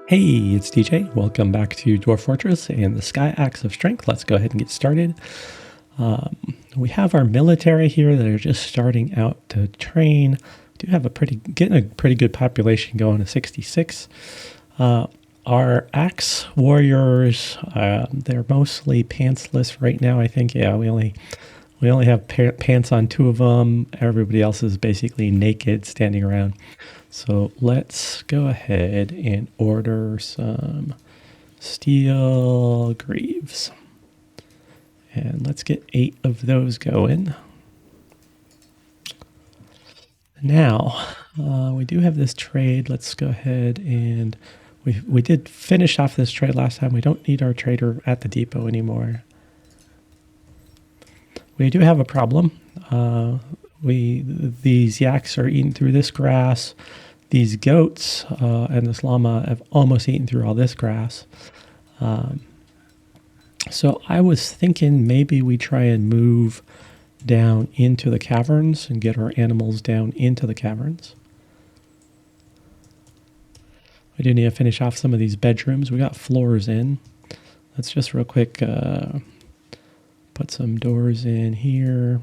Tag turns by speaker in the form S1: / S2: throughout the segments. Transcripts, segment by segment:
S1: Hey, it's DJ. Welcome back to Dwarf Fortress and the Sky Axe of Strength. Let's go ahead and get started. We have our military here that are just starting out to train. We do have getting a pretty good population going to 66. Our axe warriors, they're mostly pantsless right now. I think, yeah, we only have pants on 2 of them. Everybody else is basically naked, standing around. So let's go ahead and order some steel greaves. And let's get 8 of those going. Now, we do have this trade. Let's go ahead and we did finish off this trade last time. We don't need our trader at the depot anymore. We do have a problem. These yaks are eating through this grass. These goats and this llama have almost eaten through all this grass. So I was thinking maybe we try and move down into the caverns and get our animals down into the caverns. We do need to finish off some of these bedrooms. We got floors in. Let's just real quick put some doors in here.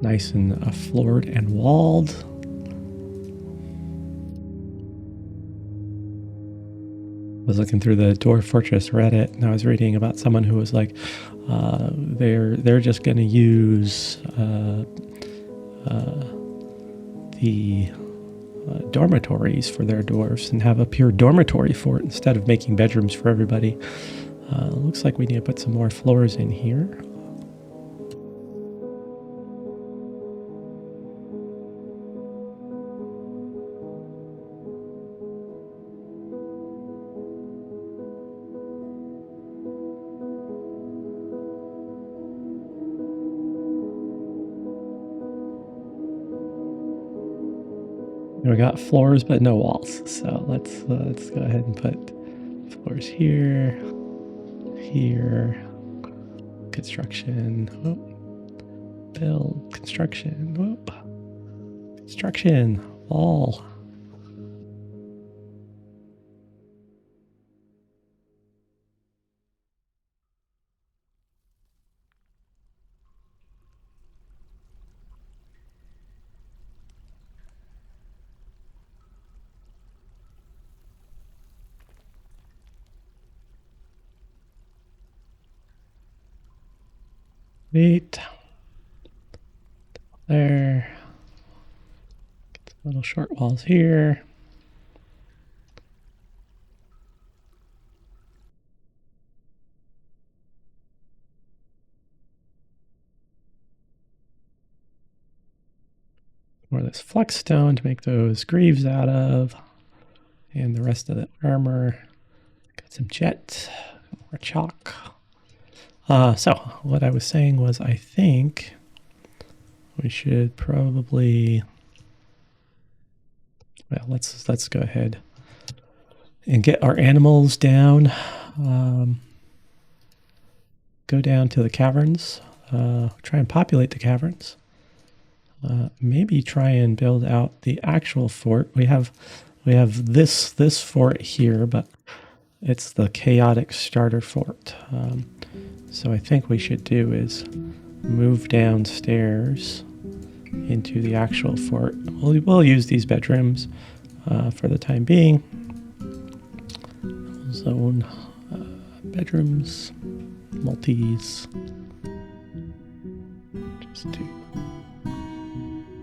S1: Nice and floored and walled. I was looking through the Dwarf Fortress Reddit, and I was reading about someone who was like, they're just going to use the dormitories for their dwarfs and have a pure dormitory fort instead of making bedrooms for everybody. Looks like we need to put some more floors in here. We got floors, but no walls. So let's go ahead and put floors here, here, construction, build, construction, construction, wall. Wait. There. Get some little short walls here. More of this flex stone to make those greaves out of. And the rest of the armor. Got some jet, more chalk. So what I was saying was I think we should probably, well, let's go ahead and get our animals down. Go down to the caverns. Try and populate the caverns. Maybe try and build out the actual fort. We have this fort here, but it's the chaotic starter fort. So I think we should do is move downstairs into the actual fort. We'll use these bedrooms for the time being. Zone bedrooms, multis. Just do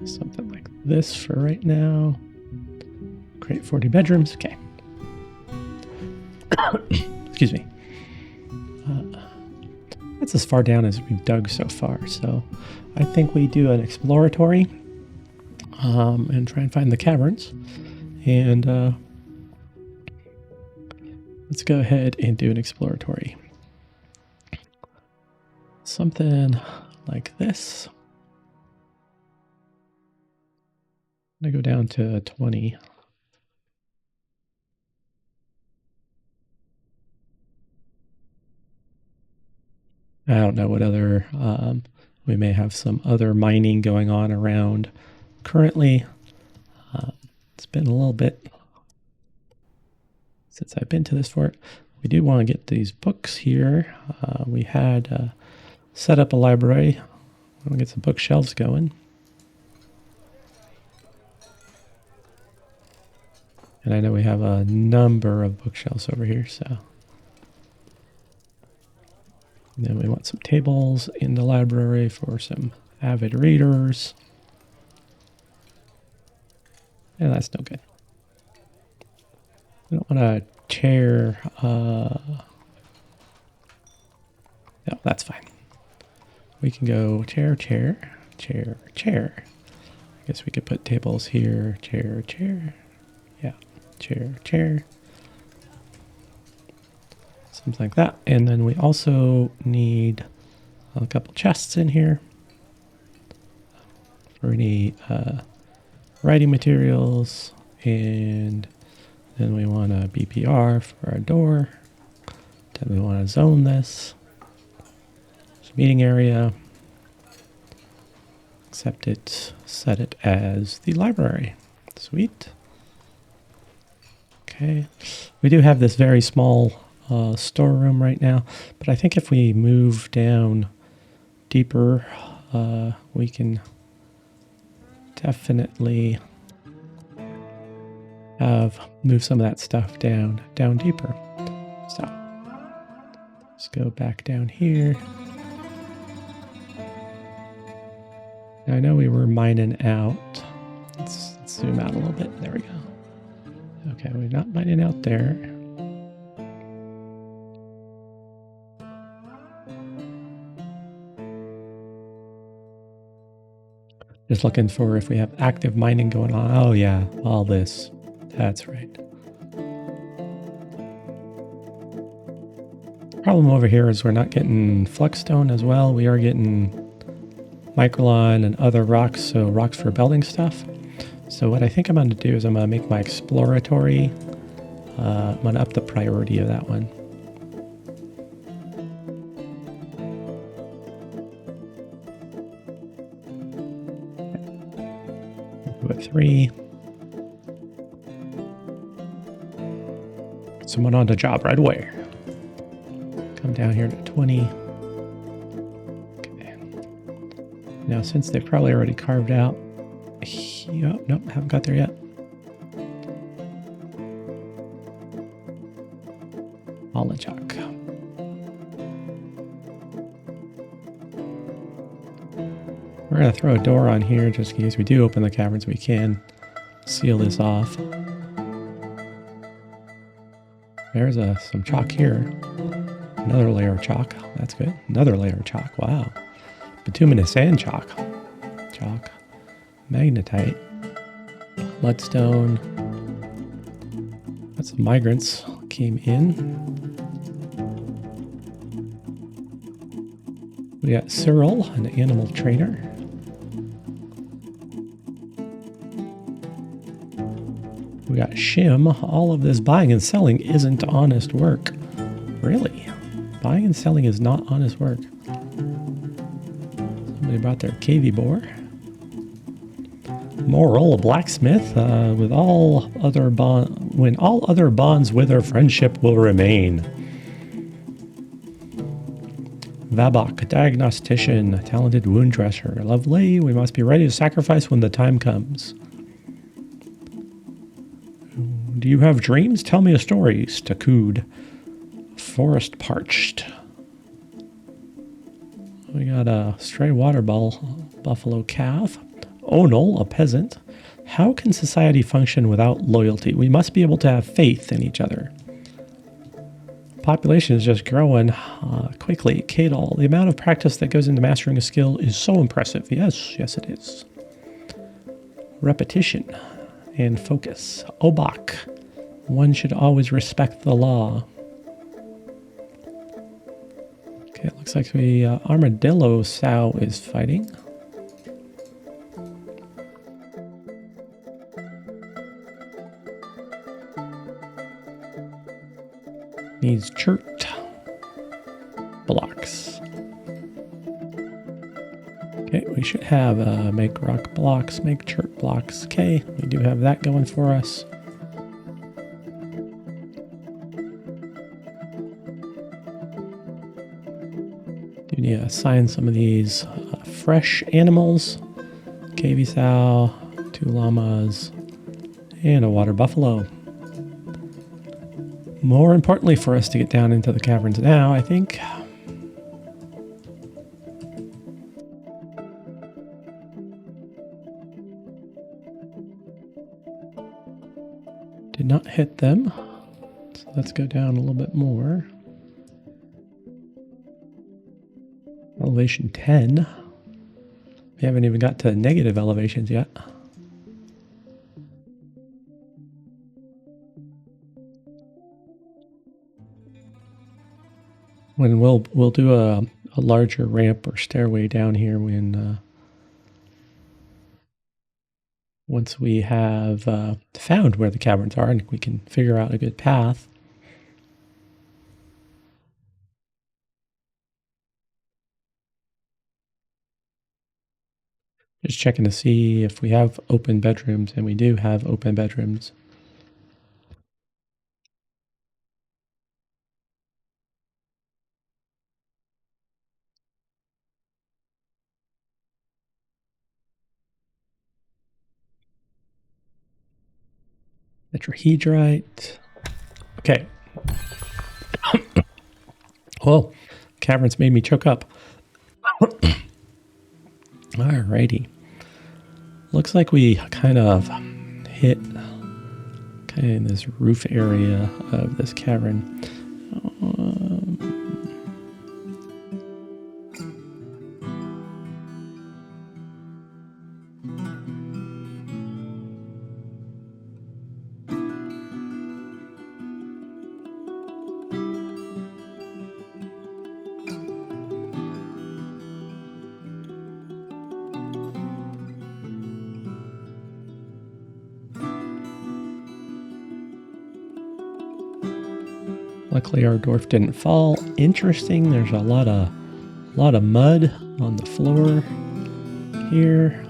S1: something like this for right now. Create 40 bedrooms. Okay. Excuse me. That's as far down as we've dug so far. So I think we do an exploratory and try and find the caverns. And let's go ahead and do an exploratory. Something like this. I'm going to go down to 20. I don't know what other, we may have some other mining going on around currently. It's been a little bit since I've been to this fort. We do want to get these books here. We had set up a library. We'll get some bookshelves going. And I know we have a number of bookshelves over here, so. And then we want some tables in the library for some avid readers. And that's no good. We don't want a chair. No, that's fine. We can go chair, chair, chair, chair. I guess we could put tables here, chair, chair. Yeah, chair, chair. Something like that. And then we also need a couple chests in here for any writing materials. And then we want a BPR for our door. Then we want to zone this. Meeting area. Accept it, set it as the library. Sweet. Okay. We do have this very small storeroom right now, but I think if we move down deeper, we can definitely move some of that stuff down deeper. So let's go back down here. Now, I know we were mining out. Let's zoom out a little bit. There we go. Okay, we're not mining out there. Just looking for if we have active mining going on. Oh yeah, all this. That's right. Problem over here is we're not getting flexstone as well. We are getting microlon and other rocks, so rocks for building stuff. So what I think I'm going to do is I'm going to make my exploratory. I'm going to up the priority of that one. Put 3. Someone on the job right away. Come down here to 20. Okay. Now, since they've probably already carved out. Oh, nope, haven't got there yet. Hollochock. We're going to throw a door on here just in case we do open the caverns. We can seal this off. There's some chalk here. Another layer of chalk. That's good. Another layer of chalk. Wow. Bituminous sand chalk. Chalk. Magnetite. Bloodstone. That's some migrants came in. We got Cyril, an animal trainer. We got Shim. All of this buying and selling isn't honest work. Really? Buying and selling is not honest work. Somebody brought their cavy boar. Moral, a blacksmith. When all other bonds wither, friendship will remain. Vabok, diagnostician, a talented wound dresser. Lovely. We must be ready to sacrifice when the time comes. Do you have dreams? Tell me a story. Stakud. Forest parched. We got a stray water buffalo calf. Onal, a peasant. How can society function without loyalty? We must be able to have faith in each other. Population is just growing quickly. Kadal, the amount of practice that goes into mastering a skill is so impressive. Yes, it is. Repetition and focus. Obak, one should always respect the law. Okay, it looks like Armadillo Sow is fighting. Needs chert blocks. Okay, we should have make rock blocks, make chert blocks. Okay, we do have that going for us. Do need to assign some of these fresh animals. Cavy sow, 2 llamas, and a water buffalo. More importantly for us to get down into the caverns now, I think. Did not hit them. So let's go down a little bit more. Elevation 10. We haven't even got to negative elevations yet. When we'll do a larger ramp or stairway down here when once we have found where the caverns are and we can figure out a good path. Just checking to see if we have open bedrooms, and we do have open bedrooms. Tetrahedrite. Okay. Well, caverns made me choke up. Alrighty. Looks like we kind of hit kind of in this roof area of this cavern. Luckily our dwarf didn't fall. Interesting, there's a lot of mud on the floor here.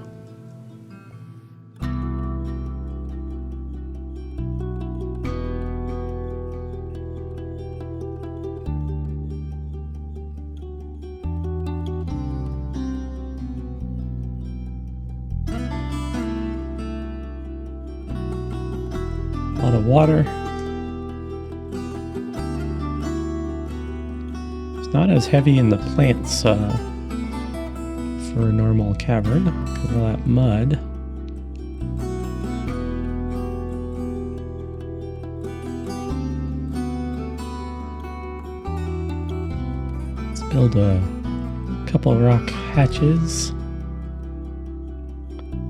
S1: A lot of water. Not as heavy in the plants for a normal cavern because of that mud. Let's build a couple of rock hatches.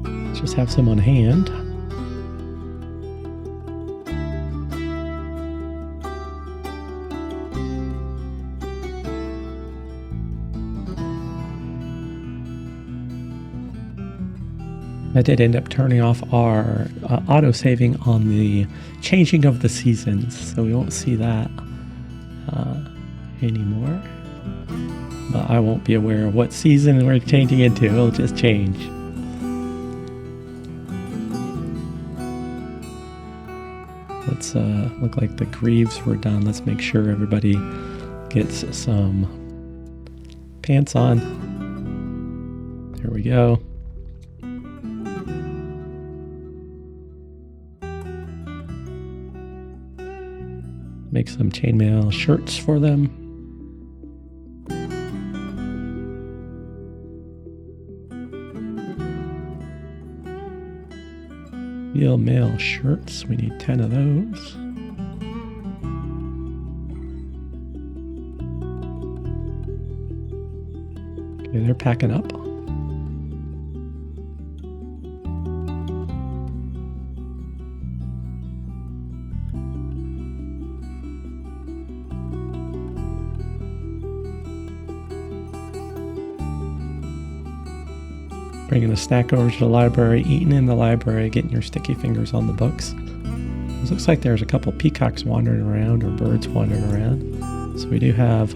S1: Let's just have some on hand. I did end up turning off our auto-saving on the changing of the seasons, so we won't see that anymore. But I won't be aware of what season we're changing into, it'll just change. Let's look like the greaves were done. Let's make sure everybody gets some pants on. There we go. Make some chainmail shirts for them. Steel mail shirts, we need 10 of those. Okay, they're packing up. Bringing a snack over to the library, eating in the library, getting your sticky fingers on the books. It looks like there's a couple peacocks wandering around or birds wandering around. So we do have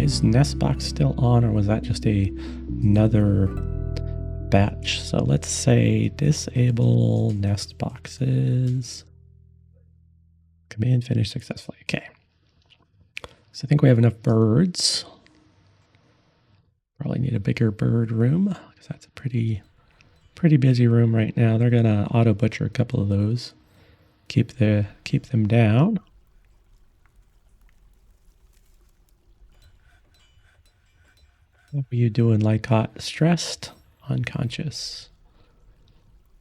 S1: Is nest box still on, or was that just another batch? So let's say disable nest boxes. Command finished successfully. Okay. So I think we have enough birds. Probably need a bigger bird room because that's a pretty busy room right now. They're gonna auto butcher a couple of those. Keep them down. What are you doing, Lycott? Stressed, unconscious.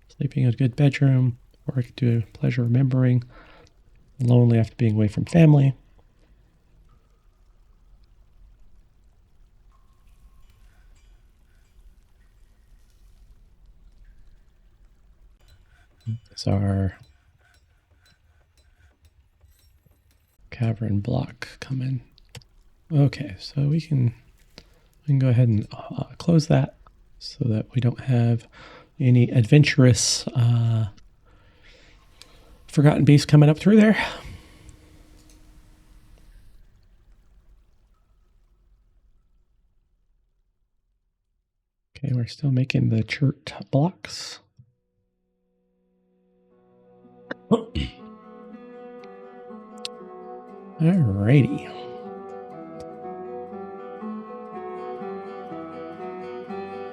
S1: Sleeping in a good bedroom. Work to pleasure remembering. Lonely after being away from family. It's our cavern block coming. Okay, so we can go ahead and close that so that we don't have any adventurous forgotten beasts coming up through there. Okay, we're still making the chert blocks. Alrighty.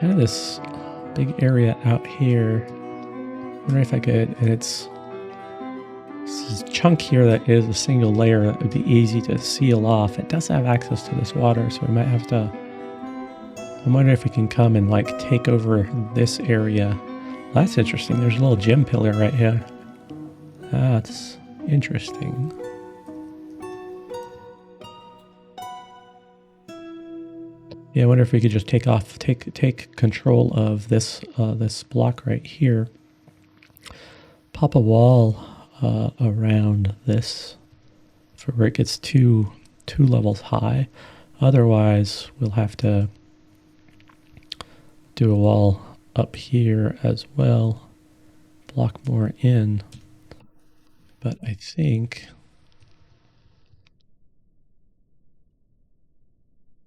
S1: I have this big area out here. I wonder if I could, and it's this chunk here that is a single layer that would be easy to seal off. It does have access to this water, so we might have to. I'm wondering if we can come and like take over this area. Well, that's interesting. There's a little gem pillar right here. That's interesting. Yeah, I wonder if we could just take control of this this block right here. Pop a wall around this for where it gets two levels high. Otherwise, we'll have to do a wall up here as well. Block more in. But I think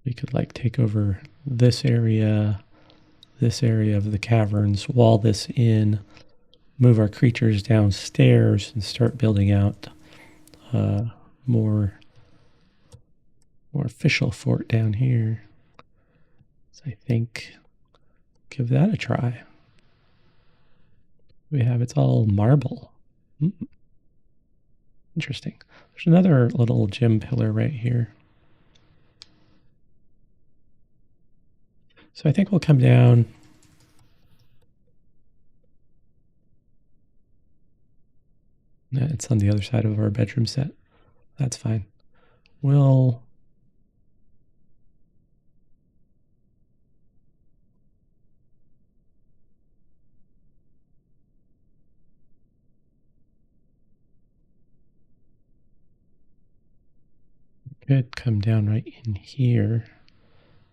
S1: we could like take over this area of the caverns, wall this in, move our creatures downstairs, and start building out more official fort down here. So I think give that a try. We have it's all marble. Interesting. There's another little gem pillar right here. So I think we'll come down. It's on the other side of our bedroom set. That's fine. We'll could come down right in here,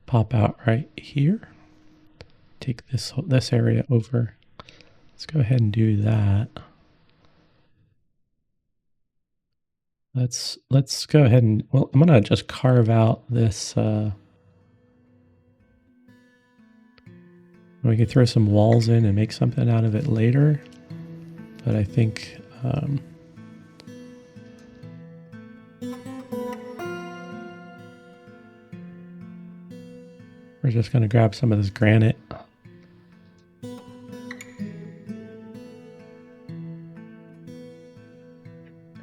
S1: pop out right here, take this area over. Let's go ahead and do that. Let's go ahead and, well, I'm gonna just carve out this. We can throw some walls in and make something out of it later, but I think we're just going to grab some of this granite.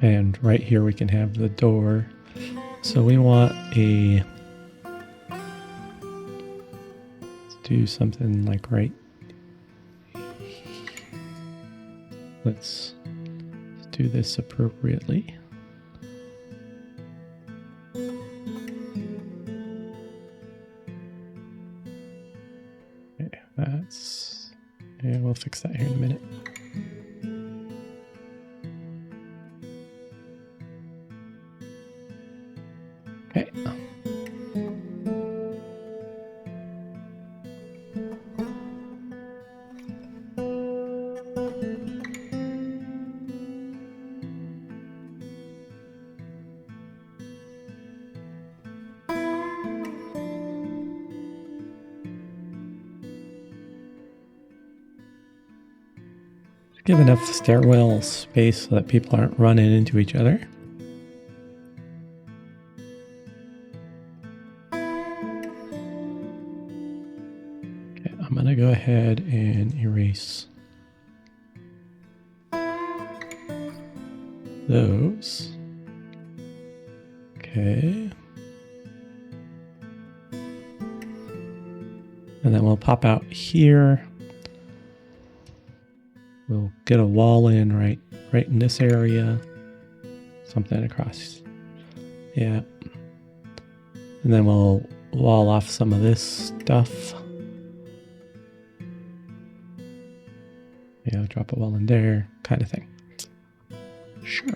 S1: And right here we can have the door. So we want let's do something like right. Let's do this appropriately. Okay, yeah, we'll fix that here in a minute. Okay. Give enough stairwell space so that people aren't running into each other. Okay, I'm gonna go ahead and erase those. Okay. And then we'll pop out here. We'll get a wall in right in this area. Something across. Yeah. And then we'll wall off some of this stuff. Yeah, drop a wall in there, kind of thing. Sure.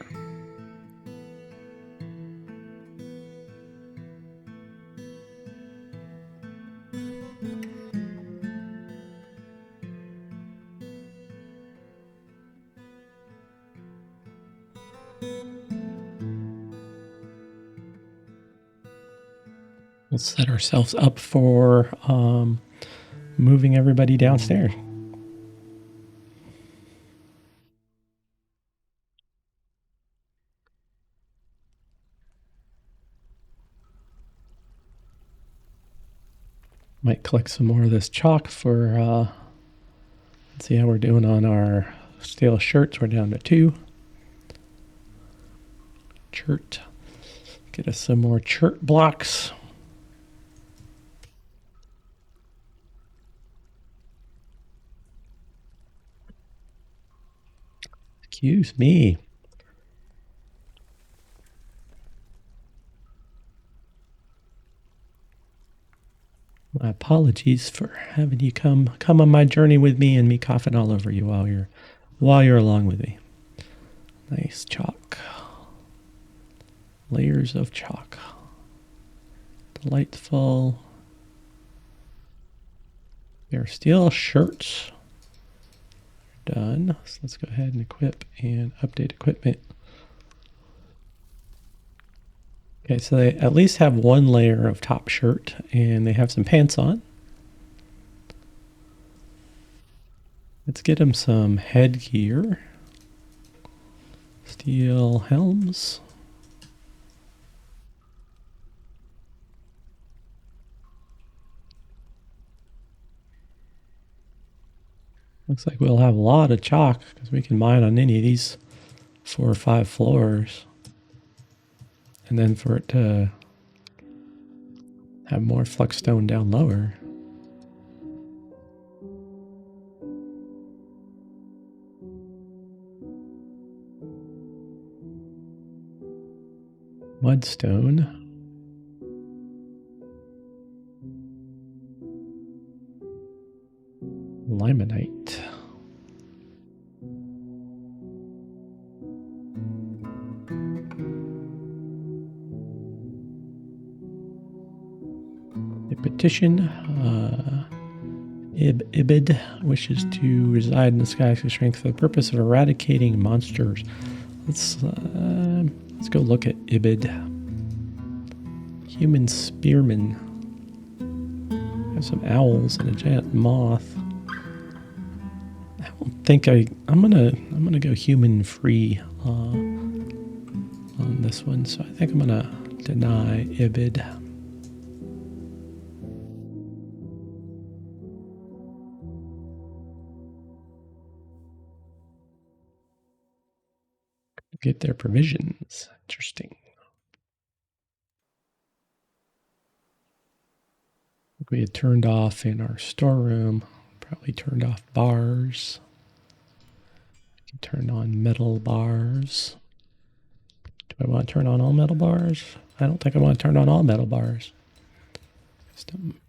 S1: We'll set ourselves up for moving everybody downstairs. Might collect some more of this chalk for, let's see how we're doing on our stale shirts. We're down to 2. Chert. Get us some more chert blocks. Excuse me. My apologies for having you come on my journey with me and me coughing all over you while you're along with me. Nice chalk. Layers of chalk. Delightful. Bare steel shirts. Done. So let's go ahead and equip and update equipment. Okay, so they at least have 1 layer of top shirt and they have some pants on. Let's get them some headgear. Steel helms. Looks like we'll have a lot of chalk because we can mine on any of these 4 or 5 floors. And then for it to have more flux stone down lower. Mudstone. Limonite. A petition. Ibid wishes to reside in the sky for strength for the purpose of eradicating monsters. Let's go look at Ibid. Human spearman. Have some owls and a giant moth. I don't think I'm gonna go human free on this one, so I think I'm gonna deny Ibid. Get their provisions. Interesting. We had turned off in our storeroom. Probably turned off bars. We can turn on metal bars. Do I want to turn on all metal bars? I don't think I want to turn on all metal bars. System.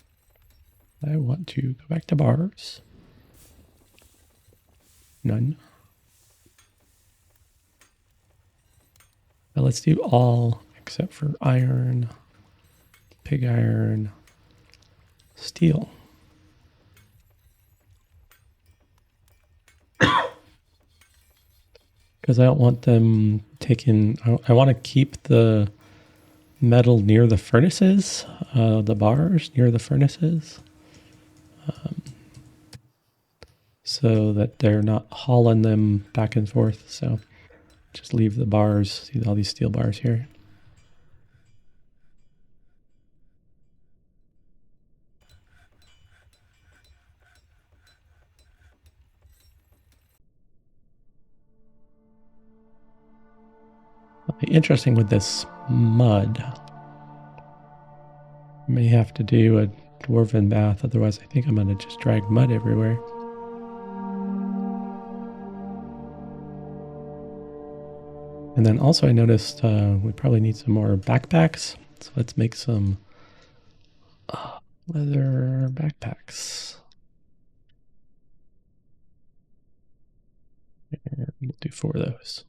S1: I want to go back to bars. None. Now let's do all except for iron, pig iron, steel. Because I don't want them taking, I want to keep the metal near the furnaces, the bars near the furnaces. so that they're not hauling them back and forth. So just leave the bars, see all these steel bars here. It'll be interesting with this mud. May have to do a dwarven bath, otherwise I think I'm going to just drag mud everywhere. And then also I noticed we probably need some more backpacks, so let's make some leather backpacks. And we'll do 4 of those.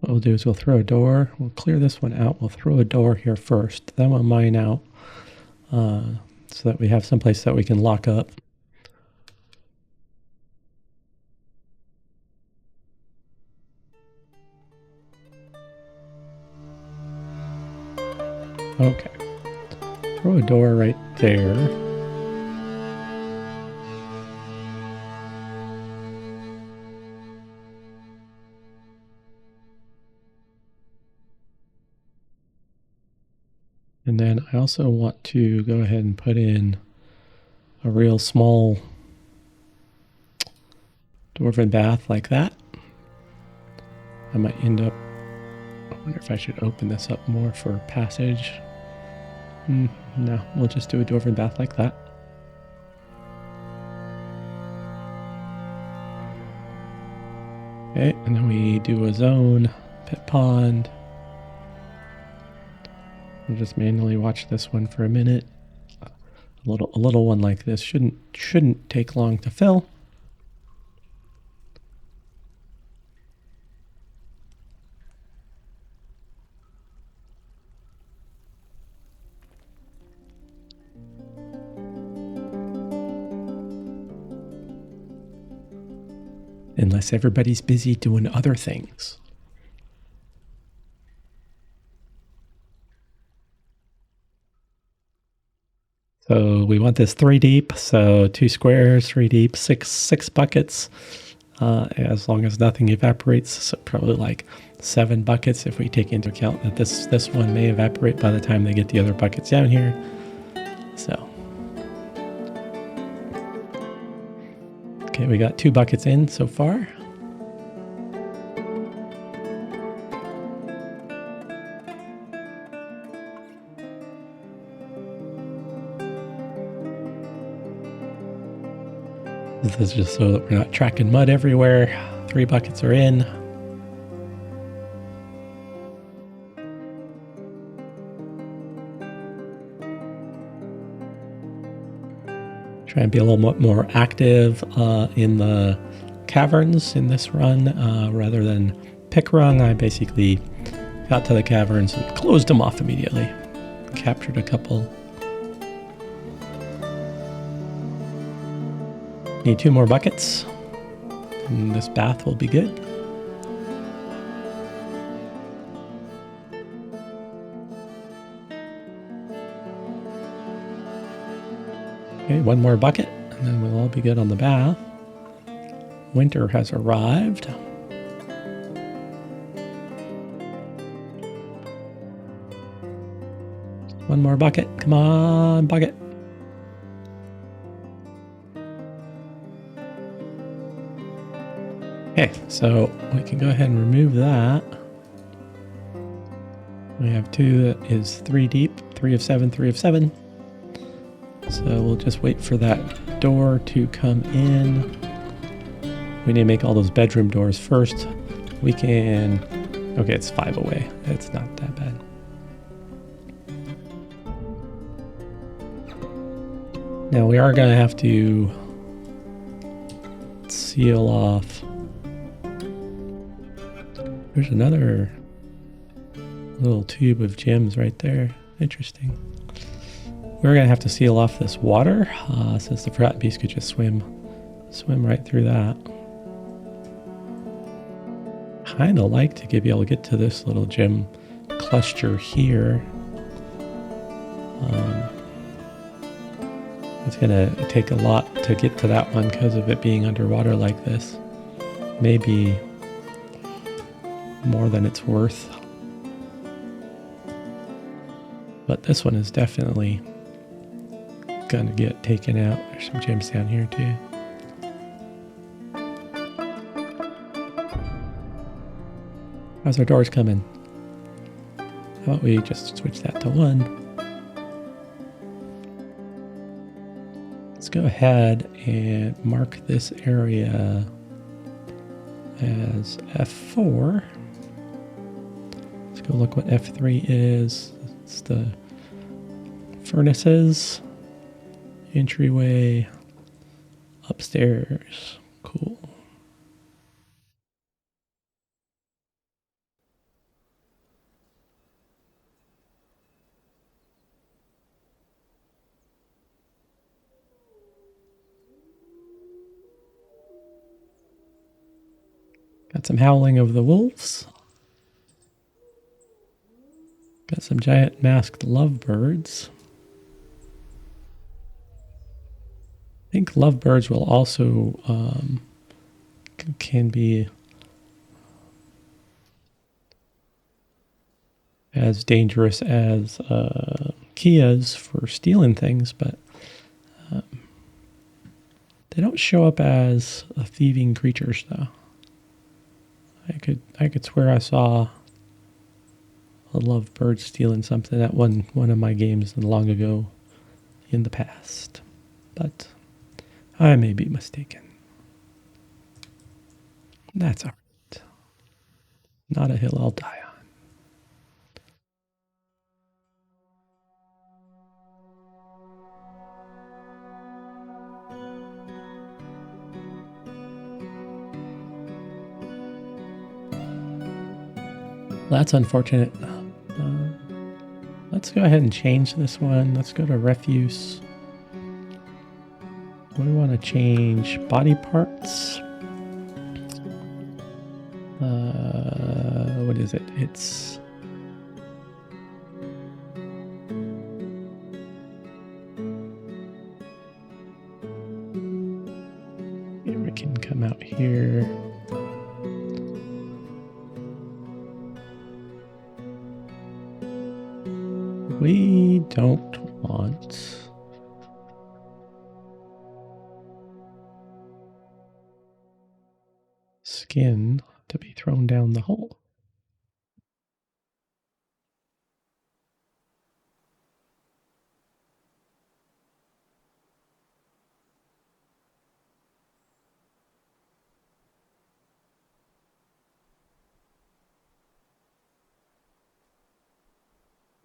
S1: What we'll do is we'll throw a door, we'll clear this one out, we'll throw a door here first, then we'll mine out so that we have some place that we can lock up. Okay, throw a door right there. And then I also want to go ahead and put in a real small dwarven bath like that. I might end up, I wonder if I should open this up more for passage. No, we'll just do a dwarven bath like that. Okay, and then we do a zone, pit pond. We'll just manually watch this one for a minute. A little one like this shouldn't take long to fill. Unless everybody's busy doing other things. So we want this 3 deep, so 2 squares, 3 deep, six buckets, as long as nothing evaporates. So probably like 7 buckets if we take into account that this one may evaporate by the time they get the other buckets down here. So. Okay, we got 2 buckets in so far. This is just so that we're not tracking mud everywhere. 3 buckets are in. Try and be a little more active in the caverns in this run rather than pick run. I basically got to the caverns and closed them off immediately. Captured a couple. Need 2 more buckets, and this bath will be good. Okay, 1 more bucket, and then we'll all be good on the bath. Winter has arrived. One more bucket. Come on, bucket. Okay, so we can go ahead and remove that. We have 2 that is 3 deep, 3 of 7, 3 of 7. So we'll just wait for that door to come in. We need to make all those bedroom doors first. We can, okay, it's 5 away. It's not that bad. Now we are going to have to seal off. There's another little tube of gems right there. Interesting. We're gonna have to seal off this water since the forgotten beast could just swim right through that. Kind of like to be able to get to this little gem cluster here. It's gonna take a lot to get to that one because of it being underwater like this. Maybe more than it's worth. But this one is definitely gonna get taken out. There's some gems down here too. How's our doors coming? How about we just switch that to 1? Let's go ahead and mark this area as F4. Let's go look what F3 is. It's the furnaces, entryway, upstairs. Cool. Got some howling of the wolves. Got some giant masked lovebirds. I think lovebirds will also can be as dangerous as Kias for stealing things, but they don't show up as thieving creatures though. I could swear I saw a lovebird stealing something at one of my games long ago in the past, but I may be mistaken. That's all right. Not a hill I'll die on. That's unfortunate. Let's go ahead and change this one. Let's go to refuse. We want to change body parts. What is it? It's here. We can come out here. We don't want skin to be thrown down the hole.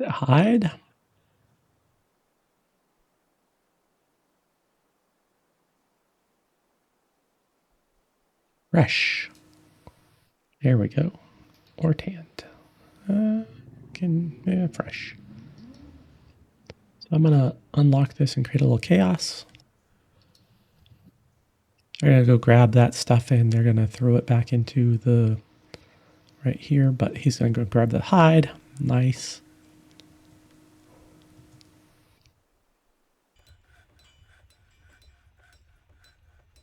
S1: Hide. Fresh. There we go. Or tanned. Fresh. So I'm gonna unlock this and create a little chaos. They're gonna go grab that stuff and they're gonna throw it back into the right here, but he's gonna go grab the hide. Nice.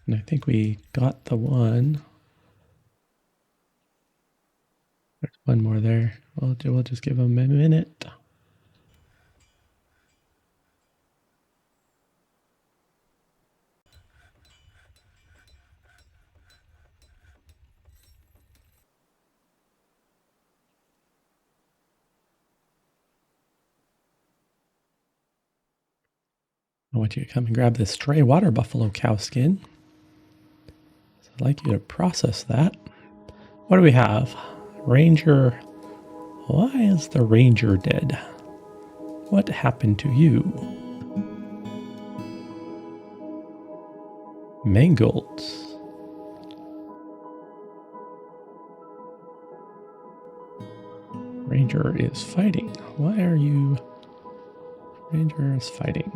S1: And I think we got the one. There's one more there. We'll just give him a minute. I want you to come and grab this stray water buffalo cow skin. So I'd like you to process that. What do we have? Ranger. Why is the ranger dead? What happened to you? Mangled. Ranger is fighting. Why are you Ranger is fighting.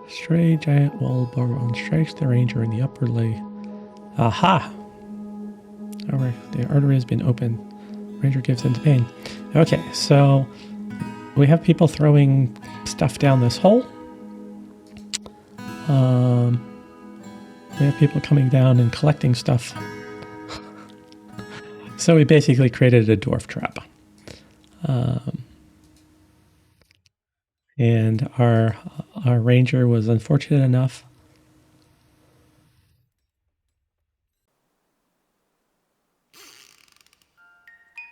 S1: Stray giant wall barbarian strikes the ranger in the upper leg. Aha! Alright, the artery has been opened. Ranger gives into pain. Okay, so we have people throwing stuff down this hole. We have people coming down and collecting stuff. So we basically created a dwarf trap. And our ranger was unfortunate enough.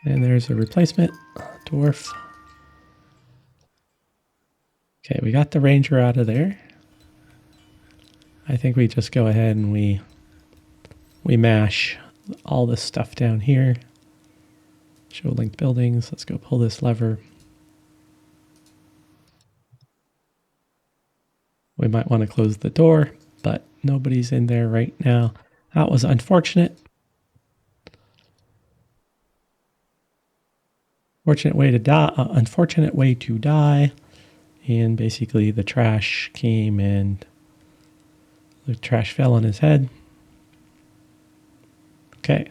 S1: And there's a replacement dwarf. Okay, we got the ranger out of there. I think we just go ahead and we mash all this stuff down here. Show linked buildings. Let's go pull this lever. We might want to close the door, but nobody's in there right now. That was unfortunate. Unfortunate way to die. And basically the trash came and the trash fell on his head. Okay.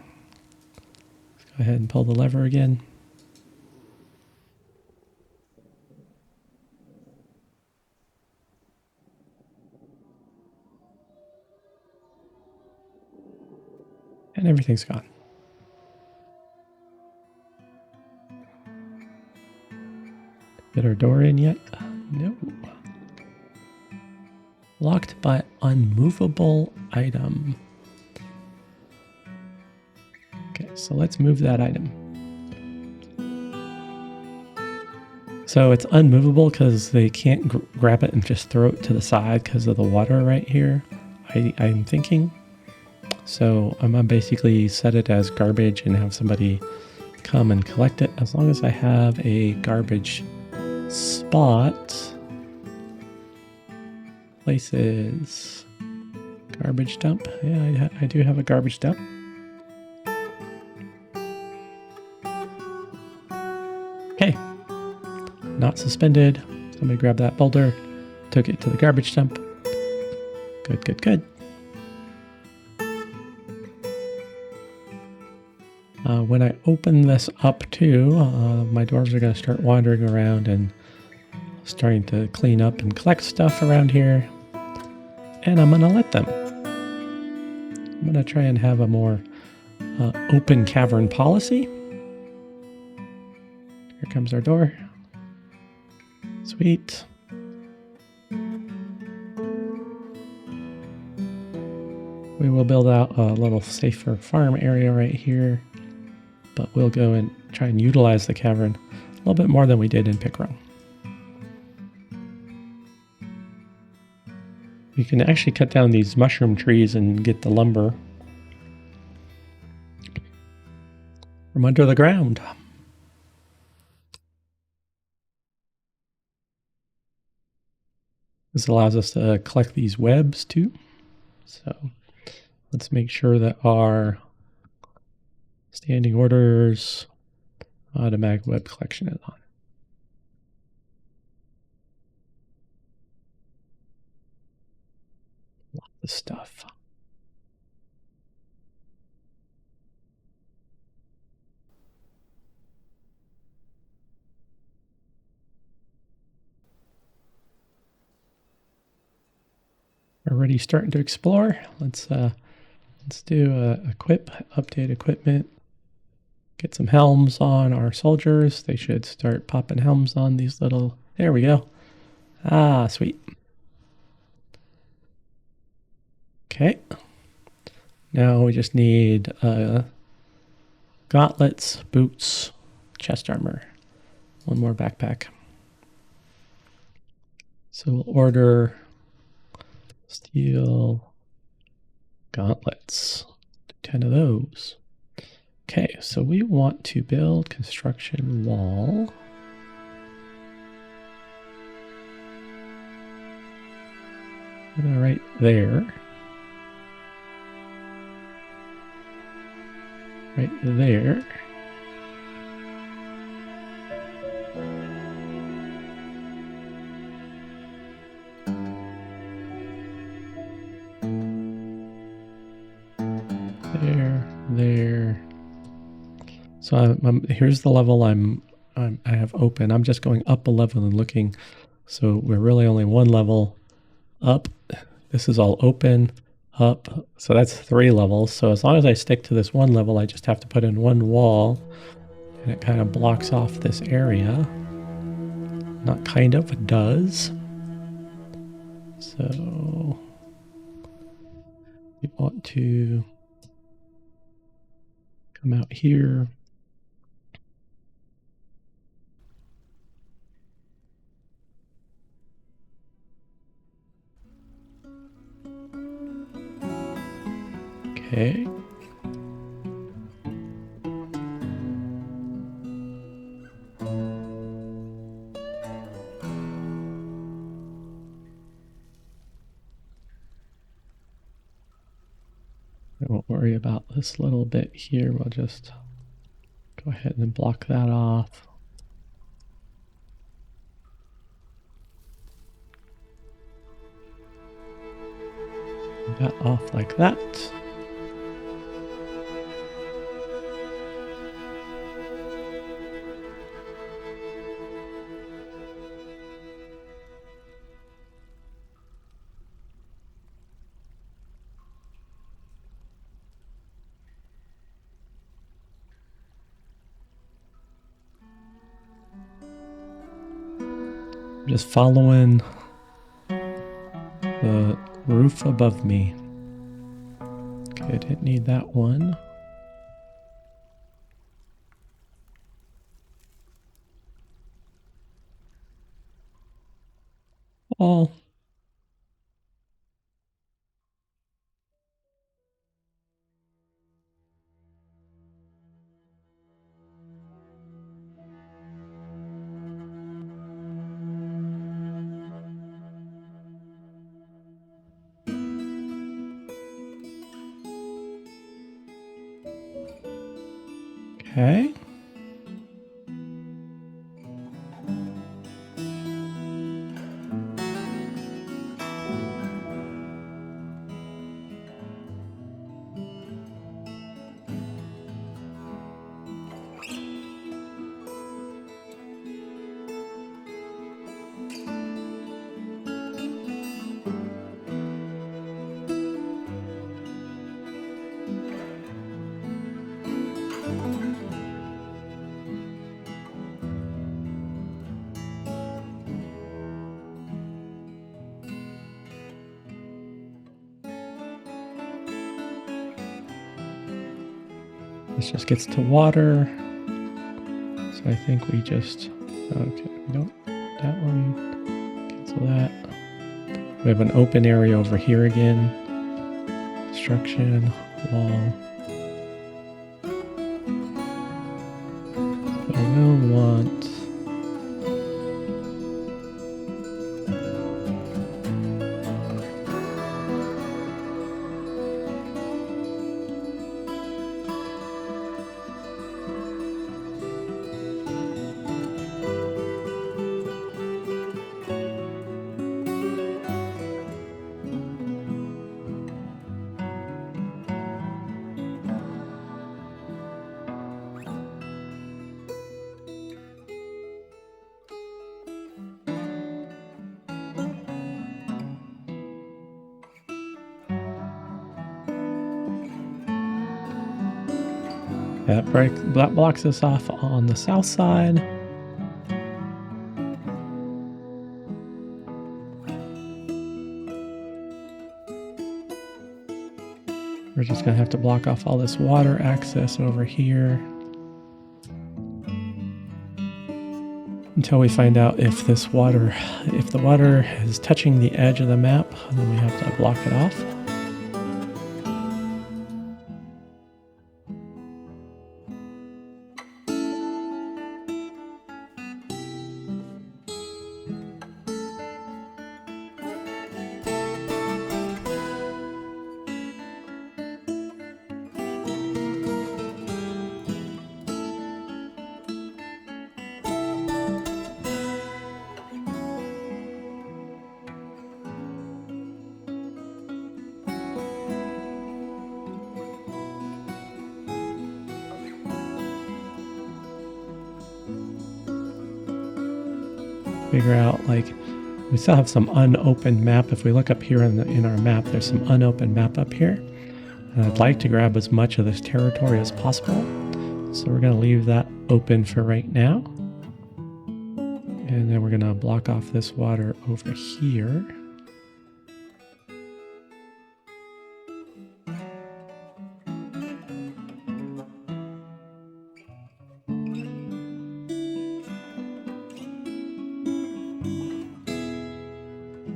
S1: Let's go ahead and pull the lever again. And everything's gone. Get our door in yet? No. Locked by unmovable item. Okay, so let's move that item. So it's unmovable because they can't grab it and just throw it to the side because of the water right here, I'm thinking. So I'm gonna basically set it as garbage and have somebody come and collect it as long as I have a garbage spot. Places. Garbage dump. Yeah, I do have a garbage dump. Okay. Not suspended. Somebody grabbed that boulder. Took it to the garbage dump. Good, good, good. When I open this up too, my dwarves are going to start wandering around and starting to clean up and collect stuff around here. And I'm going to let them. I'm going to try and have a more open cavern policy. Here comes our door. Sweet. We will build out a little safer farm area right here. But we'll go and try and utilize the cavern a little bit more than we did in Pickrung. You can actually cut down these mushroom trees and get the lumber from under the ground. This allows us to collect these webs too. So let's make sure that our standing orders automatic web collection is on. Lots of stuff. Already starting to explore. Let's do equip, update equipment. Get some helms on our soldiers. They should start popping helms on these little... There we go. Ah, sweet. Okay. Now we just need gauntlets, boots, chest armor. One more backpack. So we'll order steel gauntlets. 10 of those. Okay, so we want to build construction wall. Right there. Right there. there. So here's the level I have open. I'm just going up a level and looking. So we're really only one level up. This is all open, up. So that's 3 levels. So as long as I stick to this one level, I just have to put in one wall and it kind of blocks off this area. Not kind of, it does. So we want to come out here. Okay. I won't worry about this little bit here. We'll just go ahead and block that off. That off like that. Just following the roof above me. Okay, I didn't need that one. All. Okay. This just gets to water. So I think we just, okay, we don't, that one, cancel that. We have an open area over here again. Construction, wall. So we'll want that blocks us off on the south side. We're just gonna have to block off all this water access over here until we find out if the water is touching the edge of the map, then we have to block it off. figure out, like, we still have some unopened map. If we look up here in our map, there's some unopened map up here. And I'd like to grab as much of this territory as possible. So we're going to leave that open for right now. And then we're going to block off this water over here.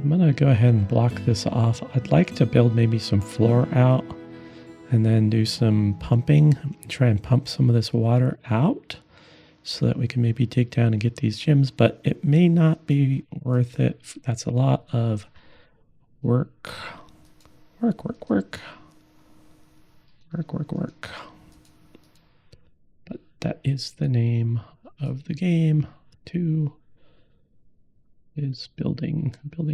S1: I'm going to go ahead and block this off. I'd like to build maybe some floor out and then do some pumping, try and pump some of this water out so that we can maybe dig down and get these gems, but it may not be worth it. That's a lot of work. Work. But that is the name of the game. 2 is building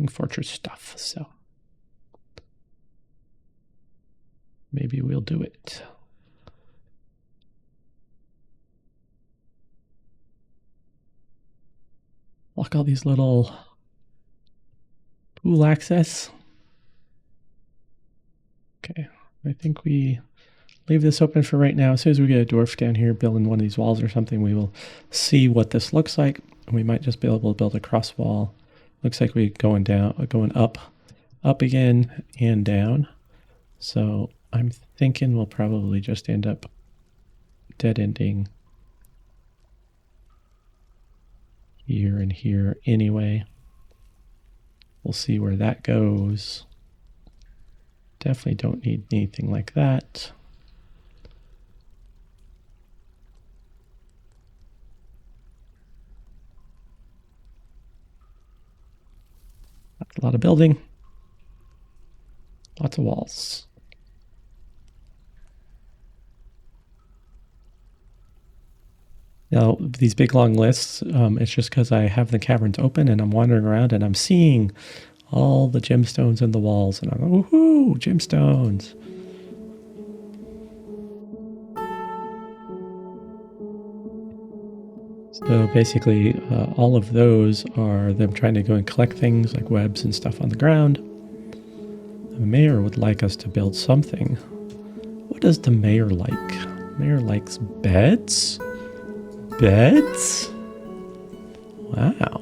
S1: fortress stuff, so maybe we'll do it. Lock all these little pool access. Okay, I think we leave this open for right now. As soon as we get a dwarf down here building one of these walls or something, we will see what this looks like. We might just be able to build a cross wall. Looks like we're going up again and down. So I'm thinking we'll probably just end up dead ending here and here anyway. We'll see where that goes. Definitely don't need anything like that. That's a lot of building. Lots of walls. Now, these big long lists, it's just because I have the caverns open and I'm wandering around and I'm seeing all the gemstones in the walls. And I'm like, woohoo, gemstones. So basically, all of those are them trying to go and collect things like webs and stuff on the ground. The mayor would like us to build something. What does the mayor like? The mayor likes beds? Beds? Wow.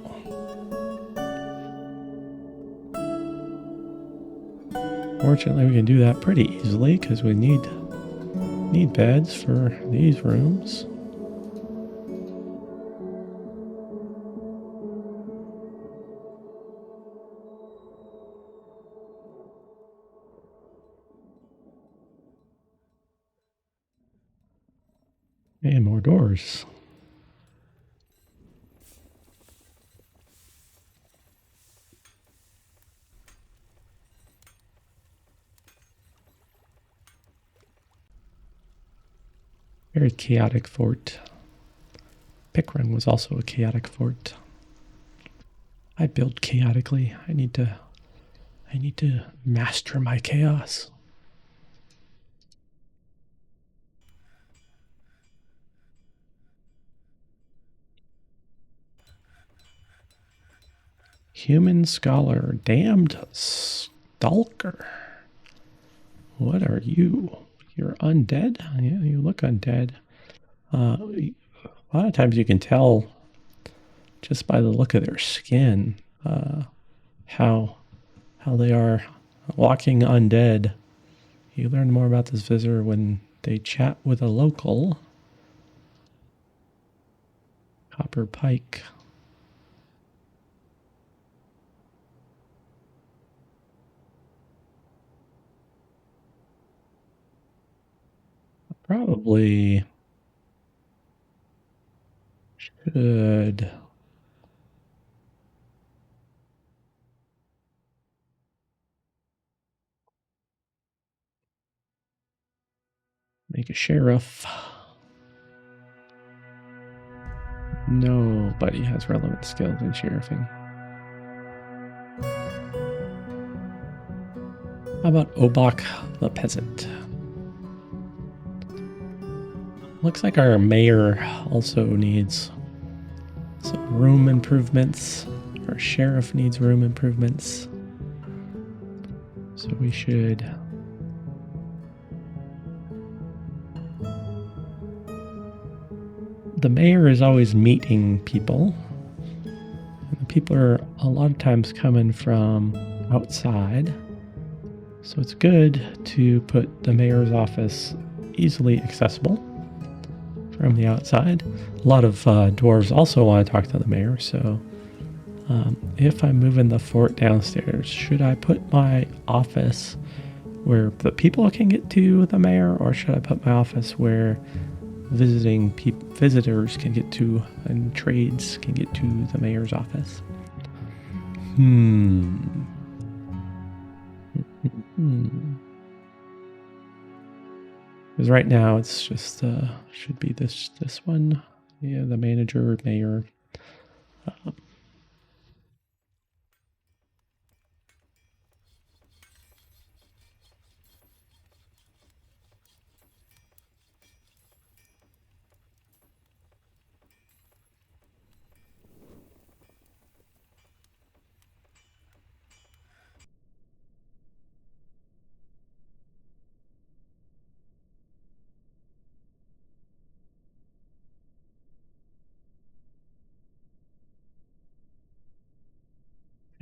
S1: Fortunately, we can do that pretty easily because we need beds for these rooms. And more doors. Very chaotic fort. Pickren was also a chaotic fort. I build chaotically. I need to master my chaos. Human scholar, damned stalker. What are you? You're undead? Yeah, you look undead. A lot of times you can tell just by the look of their skin how they are walking undead. You learn more about this visitor when they chat with a local. Copper pike. Probably should make a sheriff. Nobody has relevant skills in sheriffing. How about Obak the peasant? Looks like our mayor also needs some room improvements. Our sheriff needs room improvements. So we should... The mayor is always meeting people. And the people are a lot of times coming from outside. So it's good to put the mayor's office easily accessible from the outside. A lot of dwarves also want to talk to the mayor, so if I'm moving the fort downstairs, should I put my office where the people can get to the mayor, or should I put my office where visitors can get to and trades can get to the mayor's office? Because right now it's just should be this one. Yeah, the manager, mayor.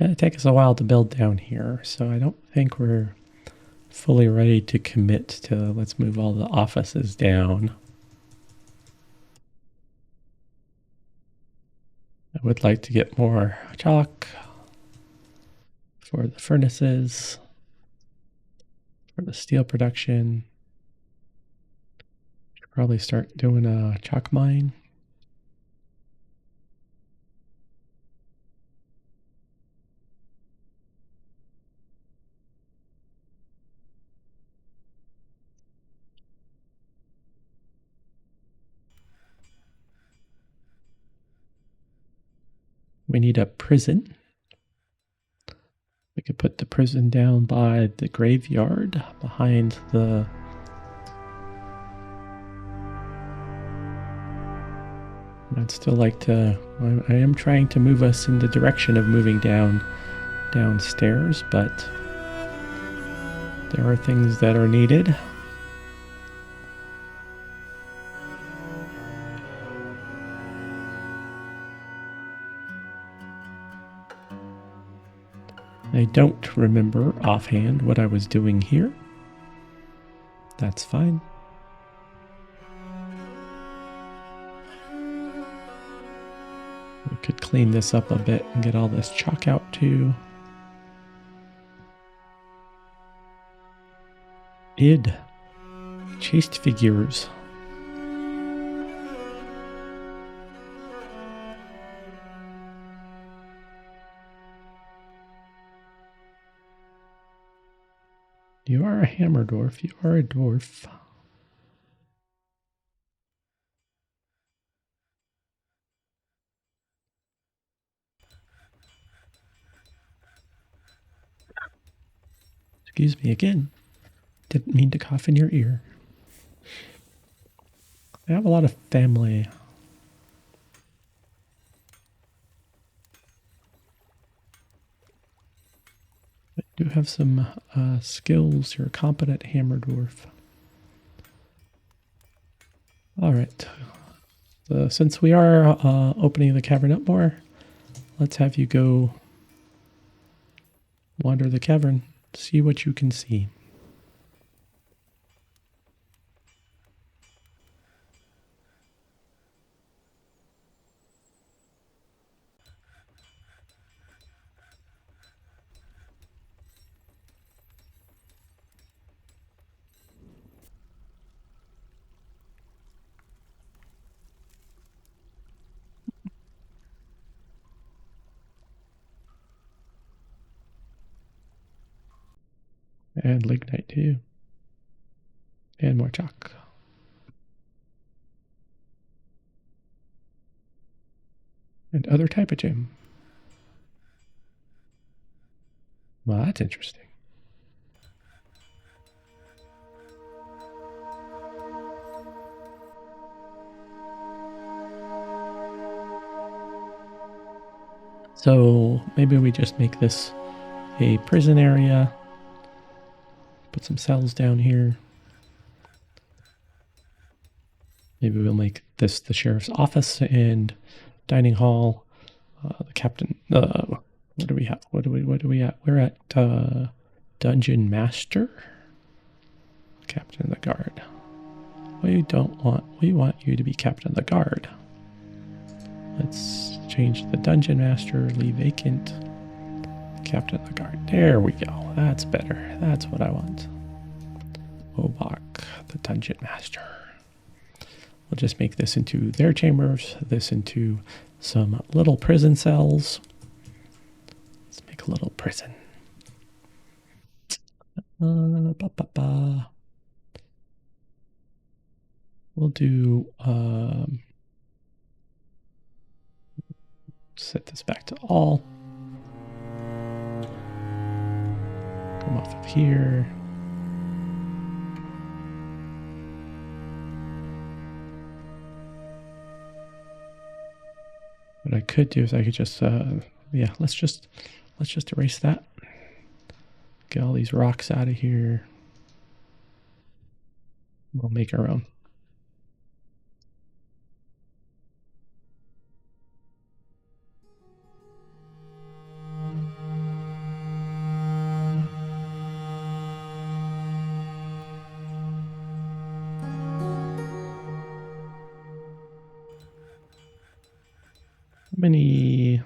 S1: It'll take us a while to build down here, so I don't think we're fully ready to commit to let's move all the offices down. I would like to get more chalk for the furnaces, for the steel production. Should probably start doing a chalk mine. We need a prison. We could put the prison down by the graveyard behind the... I'd still like to... I am trying to move us in the direction of moving downstairs, but there are things that are needed. I don't remember offhand what I was doing here. That's fine. We could clean this up a bit and get all this chalk out too. Id. Chased figures. You are a hammer dwarf. You are a dwarf. Excuse me again. Didn't mean to cough in your ear. I have a lot of family. I do have some skills. You're a competent hammer dwarf. All right. Since we are opening the cavern up more, let's have you go wander the cavern, see what you can see. And lignite too. And more chalk. And other type of gem. Well, that's interesting. So maybe we just make this a prison area. Put some cells down here. Maybe we'll make this the sheriff's office and dining hall. The captain. What do we have? What do we at? We're at dungeon master. Captain of the guard. We don't want. We want you to be captain of the guard. Let's change the dungeon master. Leave vacant. Captain of the guard. There we go. That's better. That's what I want. Obak, the dungeon master. We'll just make this into their chambers. This into some little prison cells. Let's make a little prison. We'll do set this back to all. Come off of here. What I could do is I could just yeah, let's just erase that. Get all these rocks out of here. We'll make our own. How many?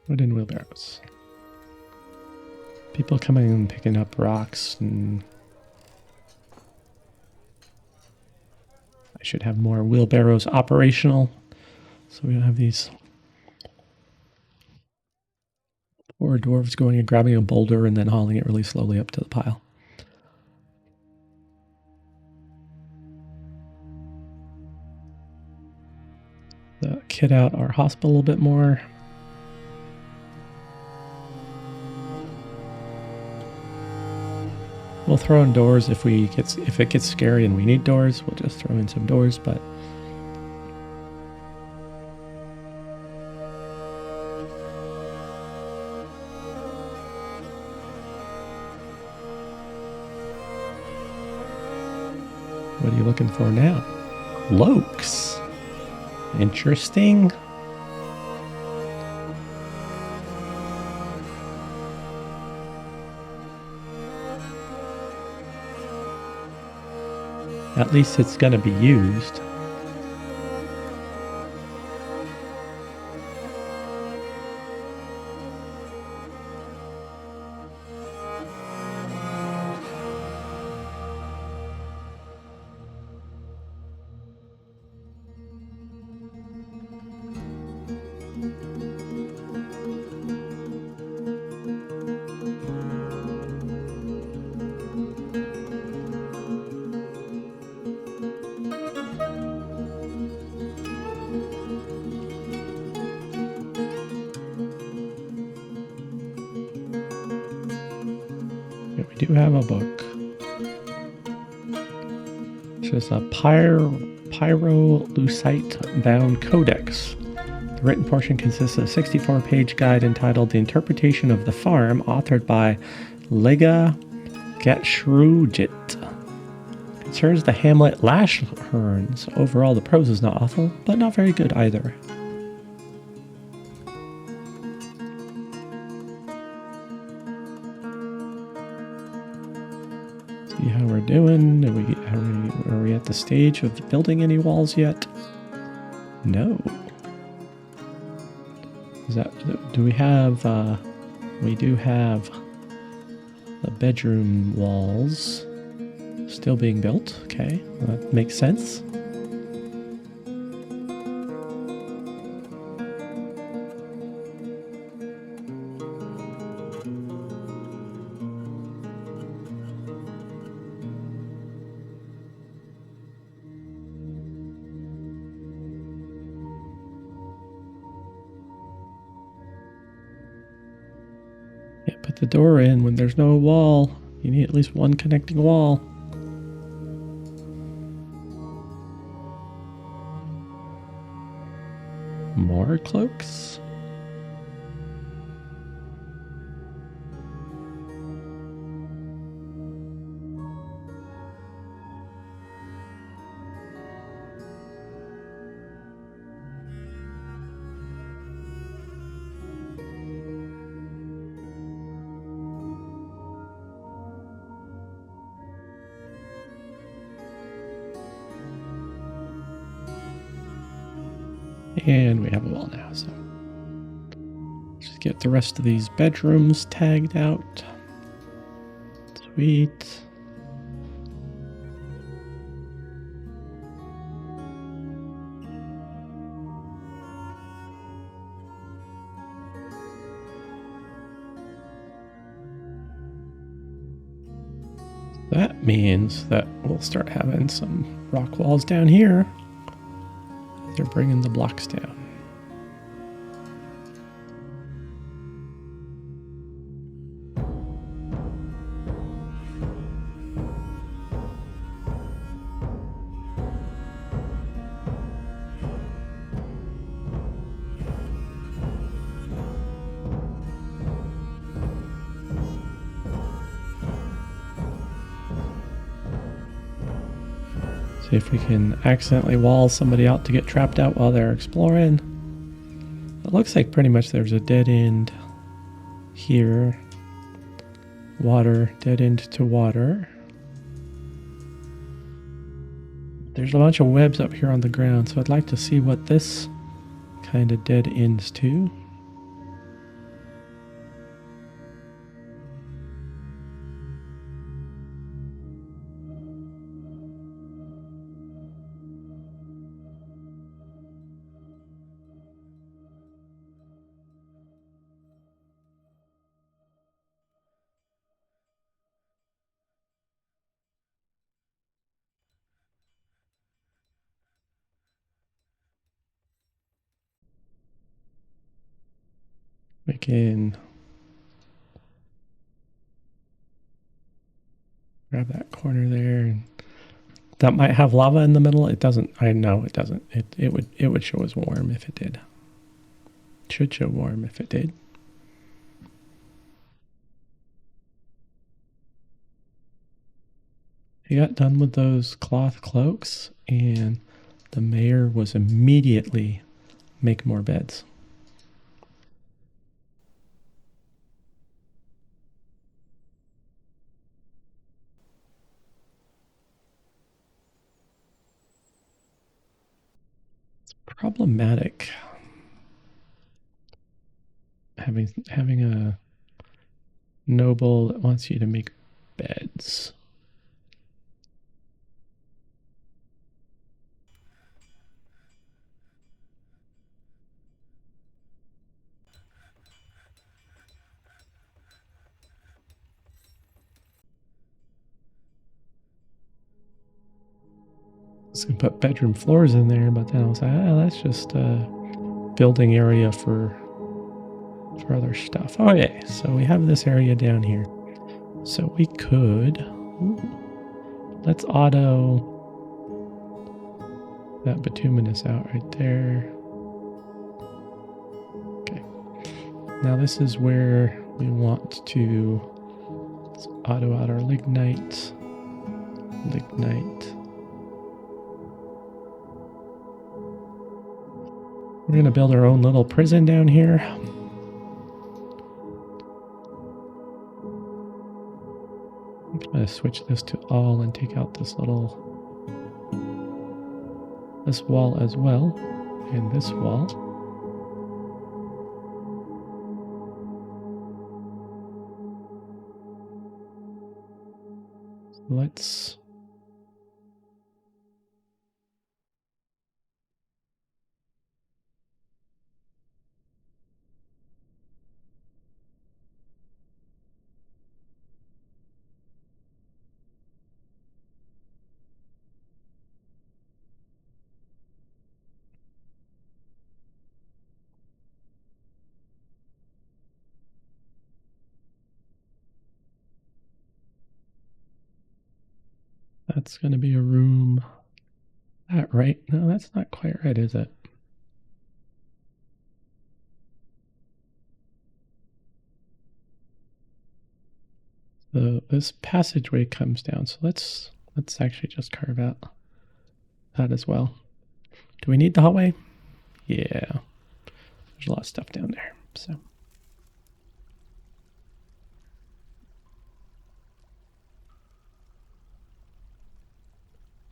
S1: Wooden wheelbarrows. People coming and picking up rocks, and I should have more wheelbarrows operational so we don't have these poor dwarves going and grabbing a boulder and then hauling it really slowly up to the pile. Kit out our hospital a little bit more. We'll throw in doors if it gets scary and we need doors. We'll just throw in some doors, but what are you looking for now? Cloaks. Interesting. At least it's going to be used. We do have a book. Which is a Pyrolucite bound codex. The written portion consists of a 64-page guide entitled The Interpretation of the Farm, authored by Lega Gatshrujit. Concerns the hamlet Lashherns. Overall, the prose is not awful, but not very good either. See how we're doing. Are we at the stage of building any walls yet? No. Do we have? We do have the bedroom walls still being built. Okay, that makes sense. Put the door in when there's no wall. You need at least one connecting wall. More cloaks? And we have a wall now, so just get the rest of these bedrooms tagged out. Sweet. That means that we'll start having some rock walls down here. They're bringing the blocks down. See if we can accidentally wall somebody out to get trapped out while they're exploring. It looks like pretty much there's a dead end here. Water, dead end to water. There's a bunch of webs up here on the ground, so I'd like to see what this kind of dead ends to. We can grab that corner there. That might have lava in the middle. It doesn't. I know it doesn't. It would show as warm if it did. It should show warm if it did. He got done with those cloth cloaks, and the mayor was immediately make more beds. Problematic having a noble that wants you to make beds. I was gonna put bedroom floors in there, but then I was like, oh, that's just a building area for other stuff. Oh yeah, so we have this area down here. So we could, let's auto that bituminous out right there. Okay. Now this is where we want to auto out our lignite. We're going to build our own little prison down here. I'm going to switch this to all and take out this wall as well, and this wall. So let's That's going to be a room. That right? No, that's not quite right, is it? So this passageway comes down. So let's actually just carve out that as well. Do we need the hallway? Yeah. There's a lot of stuff down there. So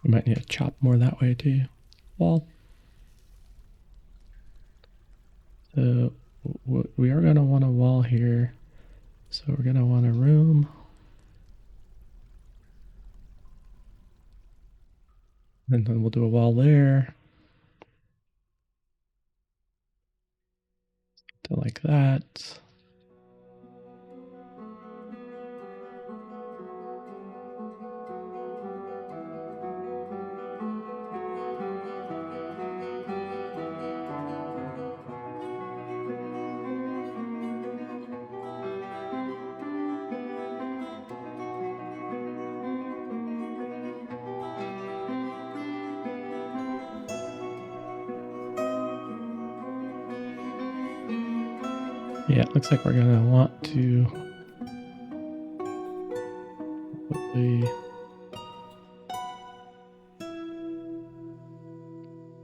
S1: we might need to chop more that way too. Wall. So we are going to want a wall here. So we're going to want a room. And then we'll do a wall there. Something like that. Yeah, it looks like we're going to want to probably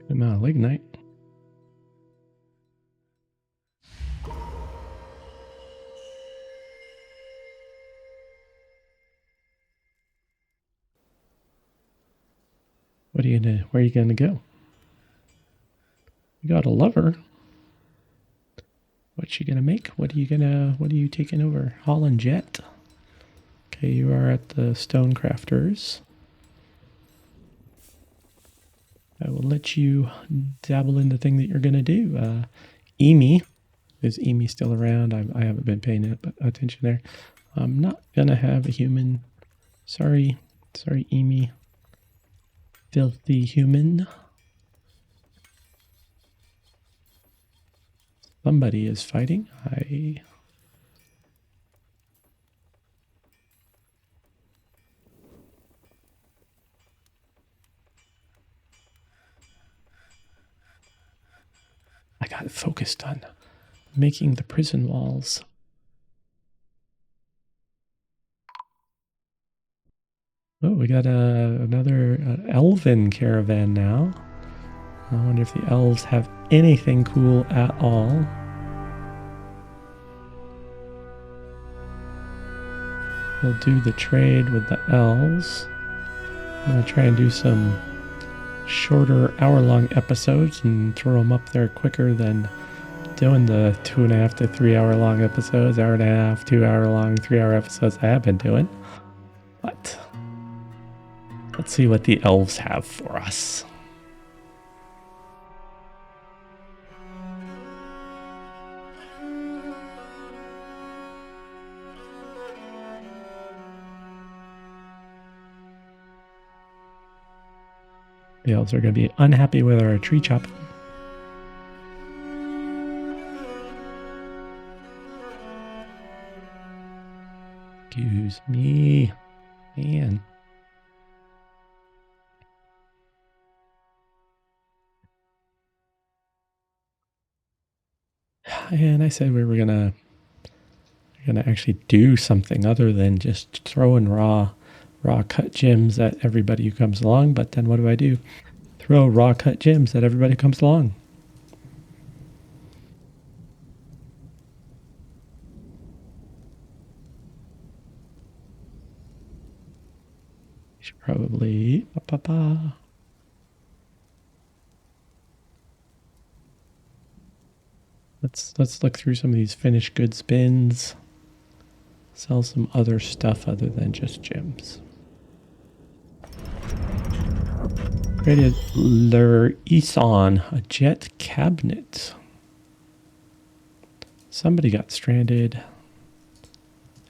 S1: amount of lignite. What are you gonna? Where are you gonna go? You got a lover. What you gonna make? What are you taking over? Holland Jet. Okay, you are at the stone crafters. I will let you dabble in the thing that you're gonna do. Amy. Is Amy still around? I haven't been paying attention there. I'm not gonna have a human. Sorry, Amy. Filthy human. Somebody is fighting. I got it focused on making the prison walls. Oh, we got another elven caravan now. I wonder if the elves have anything cool at all. We'll do the trade with the elves. I'm going to try and do some shorter hour-long episodes and throw them up there quicker than doing the 2.5 to 3 hour long episodes, hour and a half, 2 hour long, 3 hour episodes I have been doing. But let's see what the elves have for us. The elves are going to be unhappy with our tree chop. Excuse me, man. And I said we were gonna actually do something other than just throwing raw cut gems at everybody who comes along. But then what do? Throw raw cut gems at everybody who comes along. You should probably Let's look through some of these finished goods bins. Sell some other stuff other than just gems. Created Lur Isan, a jet cabinet. Somebody got stranded.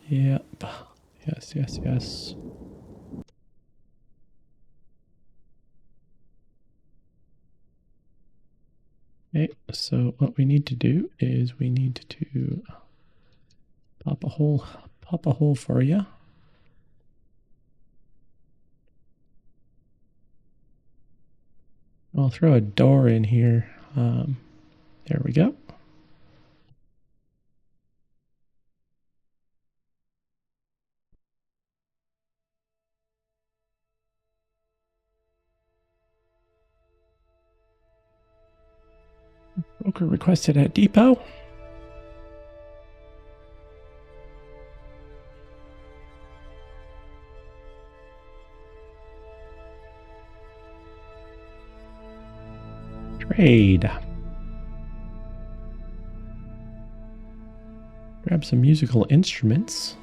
S1: Yep. Yes. Okay, so what we need to do is we need to pop a hole for you. I'll throw a door in here. There we go. Broker requested at depot. Trade. Grab some musical instruments.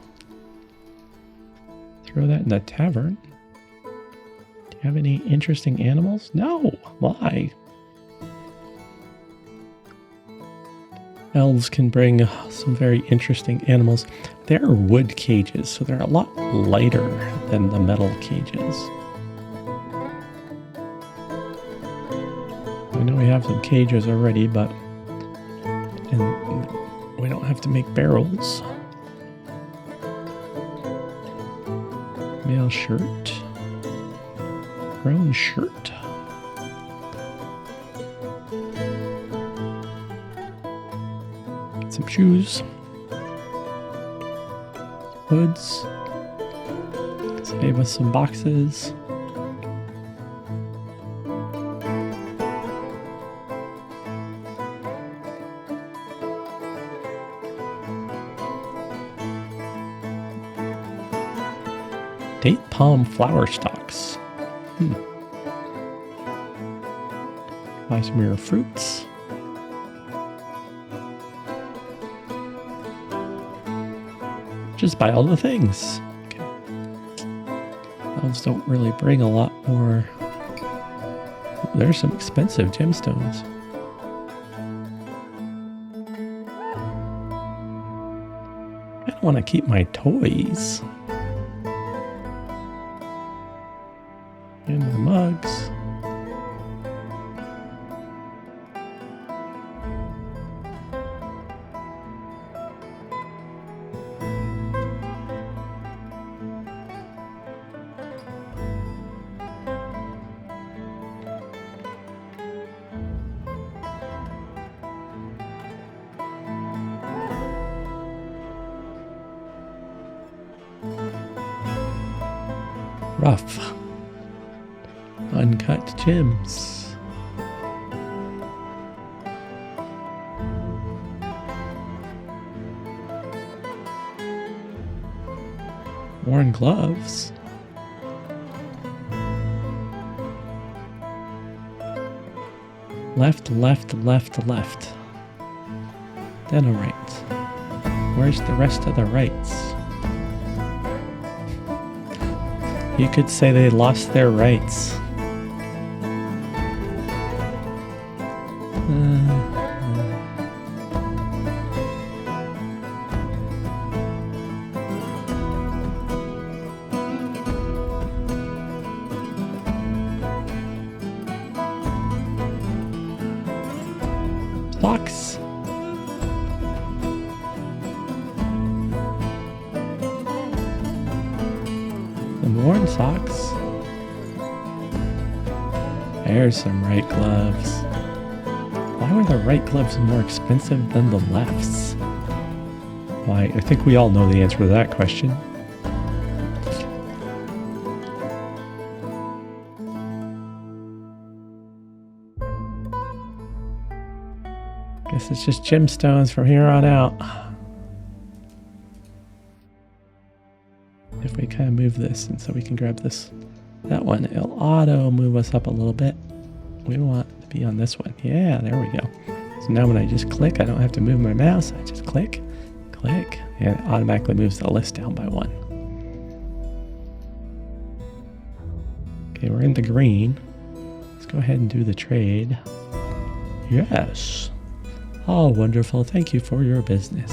S1: Throw that in the tavern. Do you have any interesting animals? No. Why? Elves can bring some very interesting animals. They're wood cages, so they're a lot lighter than the metal cages. I know we have some cages already, but we don't have to make barrels. Male shirt. Brown shirt. Some shoes. Hoods. Save us some boxes. Date palm flower stalks. Buy some rare fruits. Just buy all the things. Okay. Elves don't really bring a lot more. Ooh, there's some expensive gemstones. I don't want to keep my toys. And the mugs. Rough. Uncut gems. Worn gloves. Left, left, left, left. Then a right. Where's the rest of the rights? You could say they lost their rights. Socks. Some worn socks. There's some right gloves. Why were the right gloves more expensive than the lefts? Why, I think we all know the answer to that question. Guess it's just gemstones from here on out. If we kind of move this, and so we can grab this, that one, it'll auto move us up a little bit. We want to be on this one. Yeah, there we go. So now when I just click, I don't have to move my mouse. I just click, click, and it automatically moves the list down by one. Okay, we're in the green. Let's go ahead and do the trade. Yes. Oh, wonderful. Thank you for your business.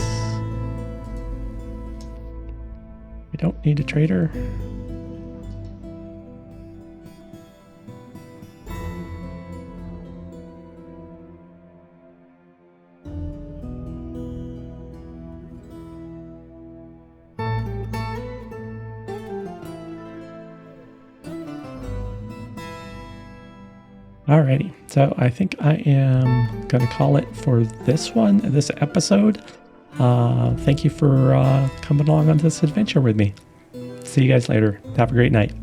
S1: We don't need a trader. Alrighty, so I think I am going to call it for this episode. Thank you for coming along on this adventure with me. See you guys later. Have a great night.